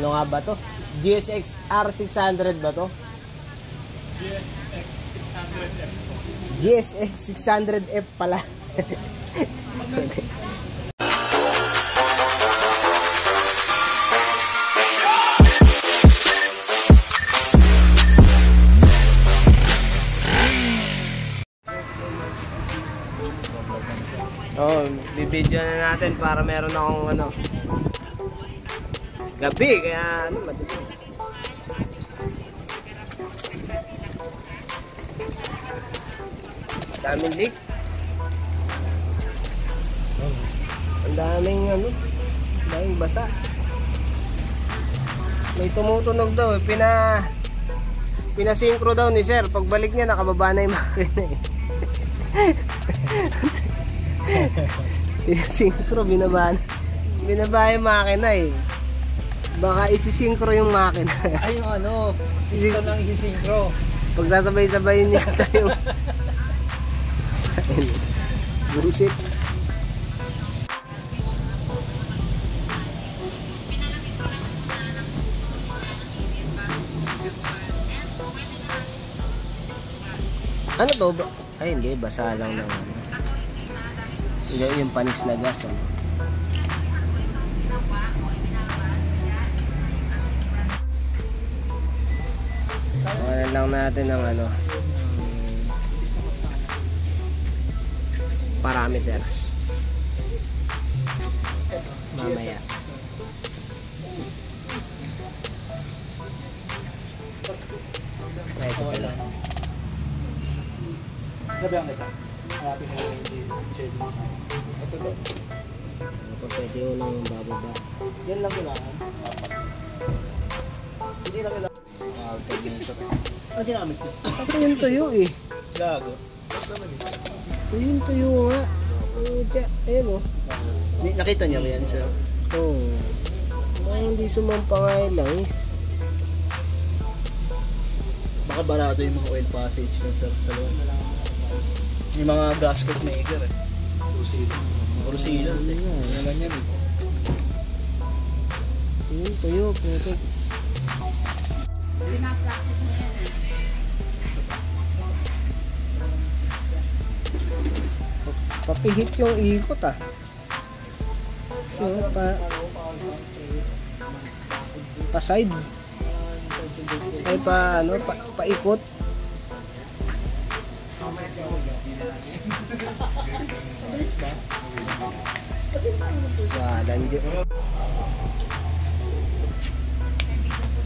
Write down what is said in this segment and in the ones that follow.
Ano nga ba to? GSX R600 ba to? GSX 600F pala. Oh, bibidyo na natin para meron akong ano gabi, kaya ano madilim. Daming leak. Ang daming ano, daming basa. May tumutunog daw, pinasinkro daw ni sir. Pagbalik niya nakababa na yung makina eh. Pinasinkro, binaba yung makina eh. Baka isisinkro yung makina. Ay yung ano, isa lang isisinkro. Pagsasabay-sabayin niya tayo. Busit. Ano to ba? Ay hindi, basa lang ng ano. Yung panis na gas ano. Wala lang natin ng ano parameters mamaya. Ito pala. Sabi ang kita. Hanapin mo yung settings. Ito ba? Ano po pwede yun ng bababa. Yan lang kailangan. Hindi lang kailangan. Ano ginamit ko? Ito yung tuyo eh. Gago. Ito yung tuyo nga. Ayan o. Nakita niya ba yan sir? Oo. Hindi sumampa nga yung langis. Baka barado yung mga oil passage ng sir sa loob. Yung mga gasket maker eh. Kurusila. Naman yan eh. Ito yung tuyo. Putik. Pinaplastic na yan eh. Papihit yung ikot ah. Pa side. Ay pa ano, paikot. Walan din.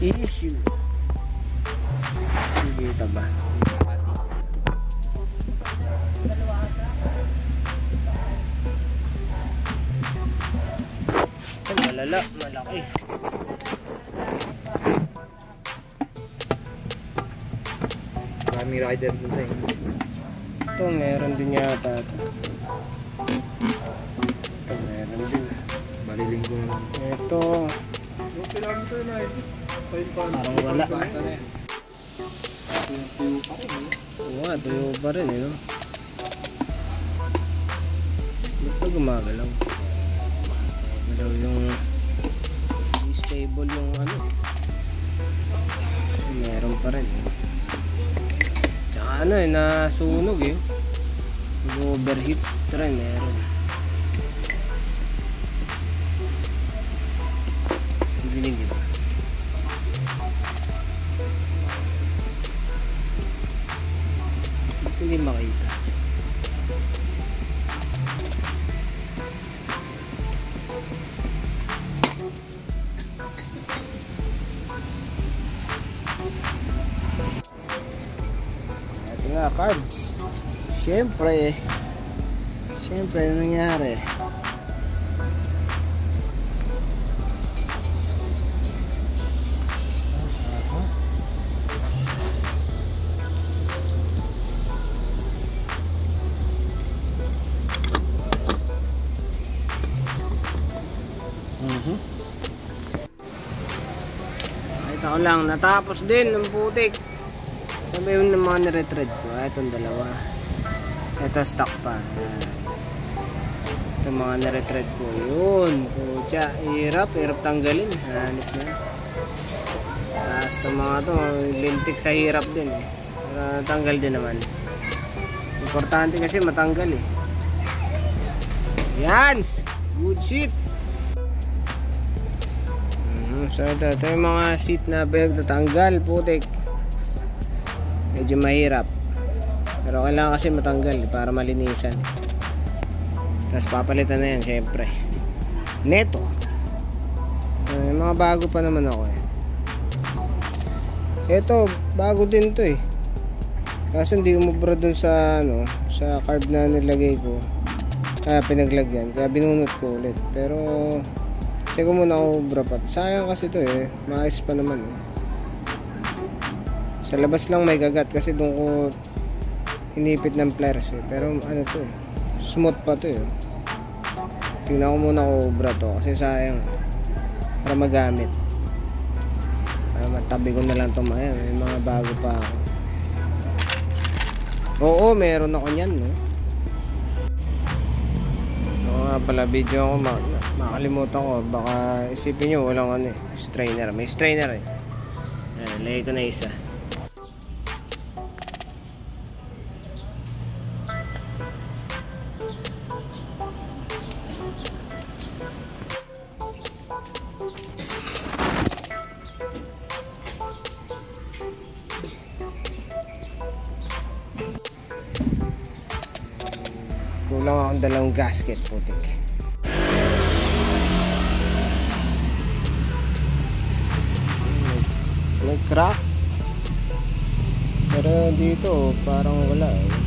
Issue. Kita ba? Ay, malala, malaki. Maraming rider dun sa inyo. Ito, meron din yata. Ito, meron din. Balilinggo na lang. Ito, Yung kilometer na ito. parang wala. Tuyo pa rin eh. Oo nga, tuyo pa rin eh, no? Ba't ba gumagalaw? Gumagalaw yung stable yung ano. Meron pa rin eh. Tsaka ano eh, nasunog eh. Nag-overheat rin, meron. Dinig diba? Hindi makita. Ito nga, carbs. Siyempre ano nangyari? Ito lang, natapos din ng putik. Sabi yung mga niretread ko. Itong dalawa. Ito stock pa. Ito mga niretread ko. Yun. Pucha, hirap tanggalin. Hanip na. Tapos itong mga to, lintik sa hirap din eh. Pero natanggal din naman. Importante kasi matanggal eh. Yan! Good shit! So ito yung mga seat na belt natanggal, putik. Medyo mahirap. Pero kailangan kasi matanggal para malinisan. Tapos papalitan na yan syempre. Neto. Mga bago pa naman ako eh. Ito, bago din to eh. Kaso hindi umubra dun sa ano, sa carb na nilagay ko. Kaya pinaglagyan, kaya binunot ko ulit. Pero check ko muna kung umubra pa. Sayang kasi to eh, maayos pa naman eh. Sa labas lang may gagat kasi doon ko inipit ng pliers eh. Pero ano to eh, smooth pa to eh. Tingnan ko muna kung umubra to kasi sayang para magamit. Para matabi ko na lang to. Ayan, may mga bago pa ako. Oo, meron ako nyan no? Oo nga pala, video ako makalimutan ko. Baka isipin nyo walang ano eh, strainer. May strainer eh. Ayan, lagay ko na isa. Kulang akong dalawang gasket, putik. May crack. Pero dito parang wala eh.